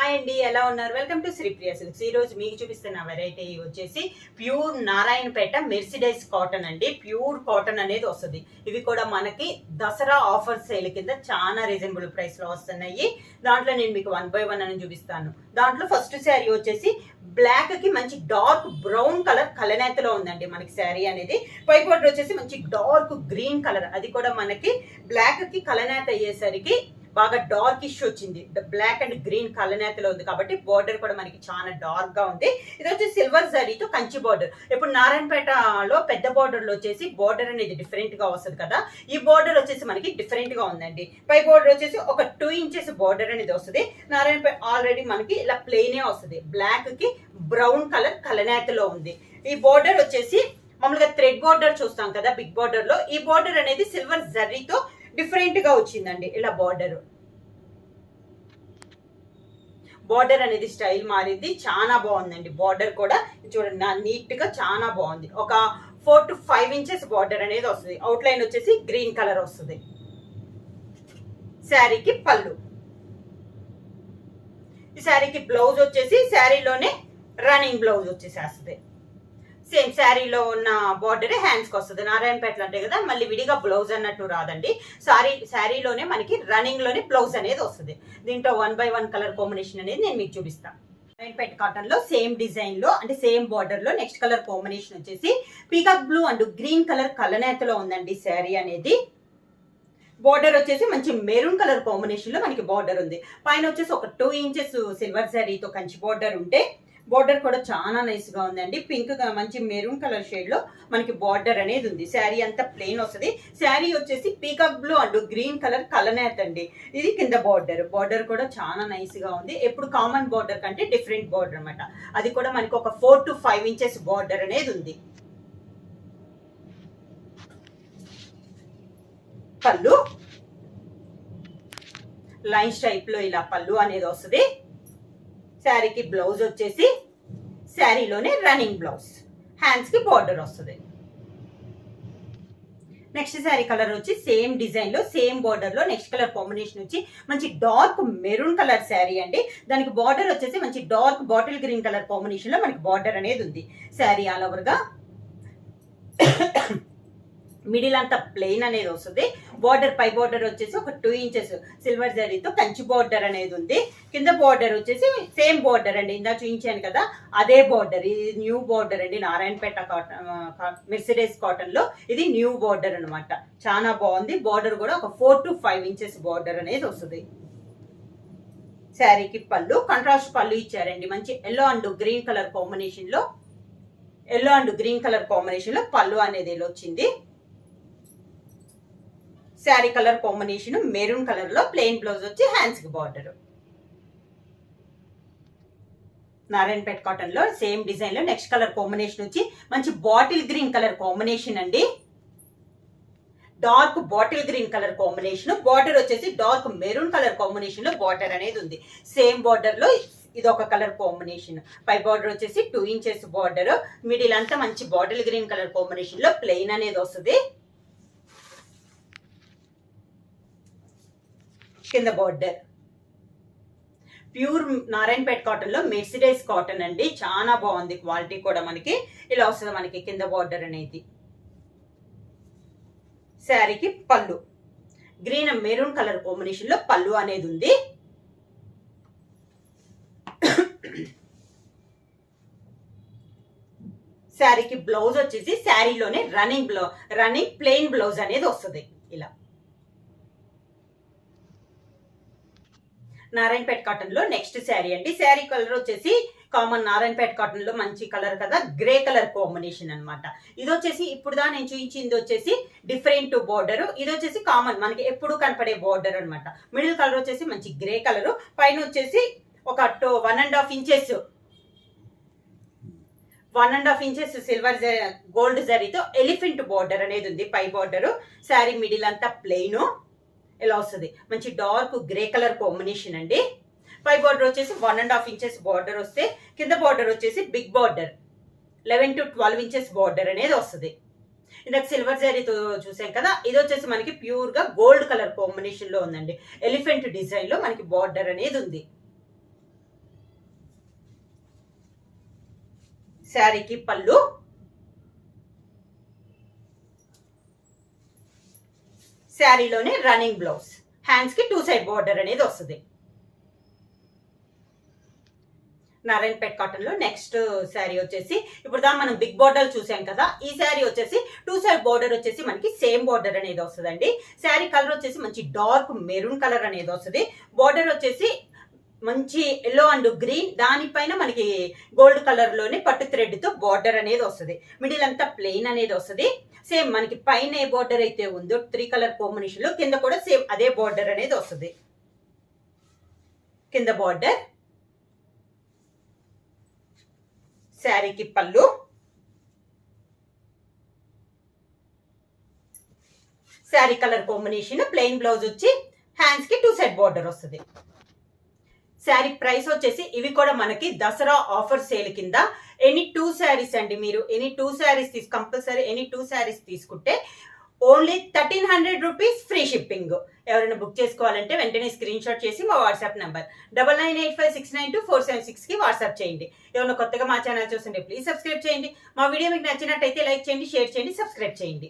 Hi అండి, ఎలా ఉన్నారు? Welcome to Sripriya silks. ఈ రోజు మీకు చూపిస్తున్న వెరైటీ వచ్చేసి ప్యూర్ నారాయణపేట మెర్సిడైజ్ కాటన్ అండి. ప్యూర్ కాటన్ అనేది వస్తుంది. ఇవి కూడా మనకి దసరా ఆఫర్ సేల్ కింద చాలా రీజనబుల్ ప్రైస్ లో వస్తున్నాయి. దాంట్లో నేను మీకు 1 by 1 అని చూపిస్తాను. దాంట్లో ఫస్ట్ శారీ వచ్చేసి బ్లాక్ కి మంచి డార్క్ బ్రౌన్ కలర్ కలనేతలో ఉందండి మనకి శారీ అనేది. పై బోర్డర్ వచ్చేసి మంచి డార్క్ గ్రీన్ కలర్, అది కూడా మనకి బ్లాక్ కి కలనేత అయ్యేసరికి బాగా డార్క్ ఇష్యూ వచ్చింది. బ్లాక్ అండ్ గ్రీన్ కలనేతలో ఉంది కాబట్టి బోర్డర్ కూడా మనకి చాలా డార్క్ గా ఉంది. ఇది వచ్చి సిల్వర్ జరీతో కంచి బోర్డర్. ఇప్పుడు నారాయణపేటలో పెద్ద బోర్డర్ లో వచ్చేసి బోర్డర్ అనేది డిఫరెంట్ గా వస్తుంది కదా, ఈ బోర్డర్ వచ్చేసి మనకి డిఫరెంట్ గా ఉందండి. పై బోర్డర్ వచ్చేసి ఒక 2 inches బోర్డర్ అనేది వస్తుంది. నారాయణపేట ఆల్రెడీ మనకి ఇలా ప్లెయినే వస్తుంది. బ్లాక్ కి బ్రౌన్ కలర్ కలనేతలో ఉంది. ఈ బోర్డర్ వచ్చేసి మామూలుగా థ్రెడ్ బోర్డర్ చూస్తాం కదా బిగ్ బోర్డర్ లో, ఈ బోర్డర్ అనేది సిల్వర్ జరీతో డిఫరెంట్ గా వచ్చిందండి. ఇలా బోర్డర్ అనేది స్టైల్ మారింది, చాలా బాగుందండి. బోర్డర్ కూడా చూడండి నీట్ గా చాలా బాగుంది. ఒక 4 to 5 inches బోర్డర్ అనేది వస్తుంది. అవుట్ లైన్ వచ్చేసి గ్రీన్ కలర్ వస్తుంది. శారీకి పళ్ళు, ఈ శారీకి బ్లౌజ్ వచ్చేసి శారీలోనే రన్నింగ్ బ్లౌజ్ వచ్చేసేస్తుంది. సేమ్ శారీలో ఉన్న బార్డర్ హ్యాండ్స్కి వస్తుంది. నారాయణపేటలు అంటే కదా, మళ్ళీ విడిగా బ్లౌజ్ అన్నట్టు రాదండి. శారీలోనే మనకి రన్నింగ్ లోనే బ్లౌజ్ అనేది వస్తుంది. దీంట్లో 1 by 1 కలర్ కాంబినేషన్ అనేది నేను మీకు చూపిస్తాను. నారాయణపేట కాటన్ లో సేమ్ డిజైన్ లో అంటే సేమ్ బార్డర్ లో నెక్స్ట్ కలర్ కాంబినేషన్ వచ్చేసి peacock blue and green colour కలనేతలో ఉందండి శారీ అనేది. బార్డర్ వచ్చేసి మంచి మెరూన్ కలర్ కాంబినేషన్ లో మనకి బార్డర్ ఉంది. పైన వచ్చేసి ఒక 2 inches సిల్వర్ శారీతో కంచి బార్డర్ ఉంటే బార్డర్ కూడా చాలా నైస్ గా ఉందండి. పింక్ గా మంచి మెరూన్ కలర్ షేడ్ లో మనకి బార్డర్ అనేది ఉంది. శారీ అంతా ప్లెయిన్ వస్తుంది. శారీ వచ్చేసి peacock blue and green colour కలనేత అండి. ఇది కింద బార్డర్ కూడా చాలా నైస్ గా ఉంది. ఎప్పుడు కామన్ బార్డర్ కంటే డిఫరెంట్ బార్డర్ అనమాట. అది కూడా మనకి ఒక 4 to 5 inches బార్డర్ అనేది ఉంది. పళ్ళు లైన్స్ టైప్ లో ఇలా పళ్ళు అనేది వస్తుంది. శారీకి బ్లౌజ్ వచ్చేసి శారీలోనే రన్నింగ్ బ్లౌజ్, హ్యాండ్స్ కి బార్డర్ వస్తుంది. నెక్స్ట్ శారీ కలర్ వచ్చి సేమ్ డిజైన్ లో సేమ్ బార్డర్ లో నెక్స్ట్ కలర్ కాంబినేషన్ వచ్చి మంచి డార్క్ మెరూన్ కలర్ శారీ అండి. దానికి బార్డర్ వచ్చేసి మంచి dark bottle green colour combination లో మనకి బార్డర్ అనేది ఉంది. శారీ ఆల్ ఓవర్ గా మిడిల్ అంతా ప్లెయిన్ అనేది వస్తుంది. బార్డర్ పై బార్డర్ వచ్చేసి ఒక 2 inches సిల్వర్ జరీతో కంచి బార్డర్ అనేది ఉంది. కింద బార్డర్ వచ్చేసి సేమ్ బార్డర్ అండి, ఇందా చూపించాను కదా అదే బార్డర్. ఇది న్యూ బార్డర్ అండి. నారాయణపేట కాటన్ మెర్సిడైజ్ కాటన్ లో ఇది న్యూ బార్డర్ అనమాట. చాలా బాగుంది. బార్డర్ కూడా ఒక 4 to 5 inches బార్డర్ అనేది వస్తుంది. శారీకి పళ్ళు కాంట్రాస్ట్ పళ్ళు ఇచ్చారండి. మంచి yellow and green colour combination లో పళ్ళు అనేది వచ్చింది. Sari colour combination maroon colour లో ప్లెయిన్ బ్లౌజ్ వచ్చి హ్యాండ్స్ కి బార్డర్. నారాయణపేట కాటన్ లో సేమ్ డిజైన్ లో నెక్స్ట్ కలర్ కాంబినేషన్ వచ్చి మంచి బాటిల్ గ్రీన్ కలర్ కాంబినేషన్ అండి. Dark bottle green colour combination, border వచ్చేసి డార్క్ మెరూన్ కలర్ కాంబినేషన్ లో బార్డర్ అనేది ఉంది. సేమ్ బార్డర్ లో ఇది ఒక కలర్ కాంబినేషన్. పై బార్డర్ వచ్చేసి 2 inches బార్డర్. మిడిల్ అంతా మంచి బాటిల్ గ్రీన్ కలర్ కాంబినేషన్ లో ప్లెయిన్ అనేది వస్తుంది. కింద బార్డర్ ప్యూర్ నారాయణపేట కాటన్ లో మెర్సిడైజ్ కాటన్ అండి. చాలా బాగుంది. క్వాలిటీ కూడా మనకి ఇలా వస్తుంది. మనకి కింద బార్డర్ అనేది. శారీకి పళ్ళు గ్రీన్ మెరూన్ కలర్ కాంబినేషన్ లో పళ్ళు అనేది ఉంది. శారీకి బ్లౌజ్ వచ్చేసి శారీలోనే రన్నింగ్ ప్లెయిన్ బ్లౌజ్ అనేది వస్తుంది. ఇలా నారాయణపేట కాటన్ లో నెక్స్ట్ శారీ అండి. శారీ కలర్ వచ్చేసి కామన్ నారాయణపేట కాటన్ లో మంచి కలర్ కదా, గ్రే కలర్ కాంబినేషన్ అనమాట. ఇది వచ్చేసి ఇప్పుడు నేను చూపించింది వచ్చేసి డిఫరెంట్ బోర్డర్. ఇది వచ్చేసి కామన్ మనకి ఎప్పుడు కనపడే బోర్డర్ అనమాట. మిడిల్ కలర్ వచ్చేసి మంచి గ్రే కలర్. పైన వచ్చేసి ఒక 1.5 inches సిల్వర్ గోల్డ్ జరీతో ఎలిఫెంట్ బోర్డర్ అనేది ఉంది. పై బోర్డర్ శారీ మిడిల్ అంతా ప్లెయిన్ ఇలా వస్తుంది. మంచి డార్క్ గ్రే కలర్ కాంబినేషన్ అండి. పై బార్డర్ వచ్చేసి 1.5 inches బార్డర్ వస్తే కింద బార్డర్ వచ్చేసి big border 11 to 12 inches border అనేది వస్తుంది. ఇందాక సిల్వర్ జరీతో చూసాం కదా, ఇది వచ్చేసి మనకి ప్యూర్ గా గోల్డ్ కలర్ కాంబినేషన్ లో ఉందండి. ఎలిఫెంట్ డిజైన్ లో మనకి బార్డర్ అనేది ఉంది. శారీకి పళ్ళు, శారీలోనే రన్నింగ్ బ్లౌజ్, హ్యాండ్స్ కి 2 సైడ్ బార్డర్ అనేది వస్తుంది. నారాయణపేట్ కాటన్ లో నెక్స్ట్ శారీ వచ్చేసి ఇప్పుడు దా మనం బిగ్ బార్డర్ చూసాం కదా, ఈ శారీ వచ్చేసి 2 సైడ్ బార్డర్ వచ్చేసి మనకి సేమ్ బార్డర్ అనేది వస్తుందండి. శారీ కలర్ వచ్చేసి మంచి డార్క్ మెరూన్ కలర్ అనేది వస్తుంది. బార్డర్ వచ్చేసి మంచి ఎల్లో అండ్ గ్రీన్, దానిపైన మనకి గోల్డ్ కలర్ లోనే పట్టు థ్రెడ్ తో బార్డర్ అనేది వస్తుంది. మిడిల్ అంతా ప్లెయిన్ అనేది వస్తుంది. సేమ్ మనకి పైన ఏ బార్డర్ అయితే ఉందో 3 కలర్ కాంబినేషన్ లో కింద కూడా సేమ్ అదే బార్డర్ అనేది వస్తుంది. కింద బార్డర్, శారీకి పళ్ళు, sari colour combination plain blouse వచ్చి హ్యాండ్స్ కి 2 సైడ్ బార్డర్ వస్తుంది. శారీ ప్రైస్ వచ్చేసి ఇవి కూడా మనకి దసరా ఆఫర్ సేల్ కింద ఎనీ 2 శారీస్ అండి. మీరు any 2 saris compulsory any 2 saris తీసుకుంటే ఓన్లీ 1300 రూపీస్ ఫ్రీ షిప్పింగ్. ఎవరైనా బుక్ చేసుకోవాలంటే వెంటనే స్క్రీన్ షాట్ చేసి మా వాట్సాప్ నంబర్ 9985692476 కి వాట్సాప్ చేయండి. ఎవరైనా కొత్తగా మా ఛానల్ చూస్తుంటే ప్లీజ్ సబ్స్క్రైబ్ చేయండి. మా వీడియో మీకు నచ్చినట్టయితే లైక్ చేయండి, షేర్ చేయండి, సబ్స్క్రైబ్ చేయండి.